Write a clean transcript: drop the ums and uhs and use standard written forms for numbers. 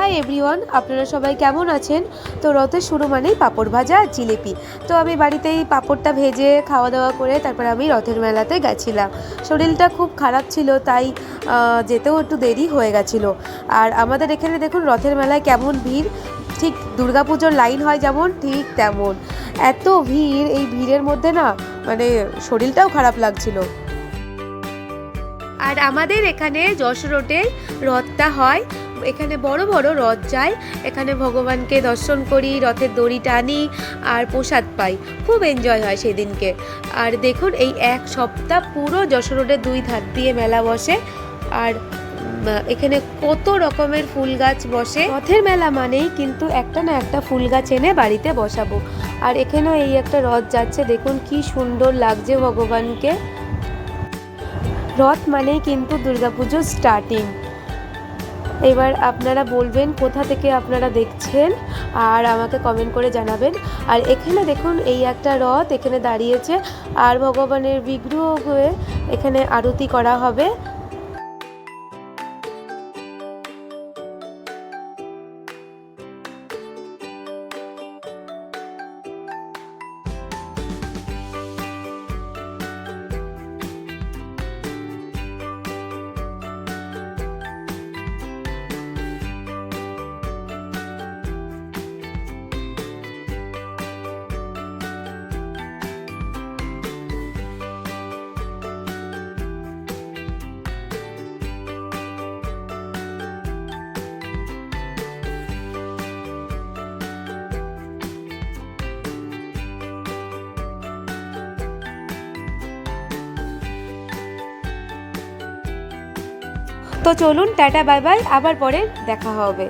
Hi everyone, আপনারা সবাই কেমন আছেন? তো রথের শুরু মানেই পাঁপড় ভাজা আর জিলিপি। তো আমি বাড়িতেই পাঁপড়টা ভেজে খাওয়া দাওয়া করে তারপর আমি রথের মেলাতে গেছিলাম। শরীরটা খুব খারাপ ছিল, তাই যেতেও একটু দেরি হয়ে গেছিলো। আর আমাদের এখানে দেখুন রথের মেলায় কেমন ভিড়, ঠিক দুর্গাপুজোর লাইন হয় যেমন ঠিক তেমন। এত ভিড়, এই ভিড়ের মধ্যে না মানে শরীরটাও খারাপ লাগছিল। আর আমাদের এখানে যশোর রোডে রথটা হয়, এখানে বড় বড় রথ যায়, এখানে ভগবানকে দর্শন করি, রথের দড়ি টানি আর প্রসাদ পাই, খুব এনজয় হয় সেদিনকে। আর দেখুন এই এক সপ্তাহ পুরো যশোর রোডের দুই ধার দিয়ে মেলা বসে। আর এখানে কত রকমের ফুল গাছ বসে। রথের মেলা মানেই কিন্তু একটা না একটা ফুল গাছ এনে বাড়িতে বসাবো। আর এখানেও এই একটা রথ যাচ্ছে, দেখুন কি সুন্দর লাগছে ভগবানকে। রথ মানেই কিন্তু দুর্গাপুজোর স্টার্টিং। এবার আপনারা বলবেন কোথা থেকে আপনারা দেখছেন আর আমাকে কমেন্ট করে জানাবেন। আর এখানে দেখুন এই একটা রথ এখানে দাঁড়িয়েছে আর ভগবানের বিগ্রহ হয়ে এখানে আরতি করা হবে। তো চলুন, টাটা বাই বাই, আবার পরে দেখা হবে।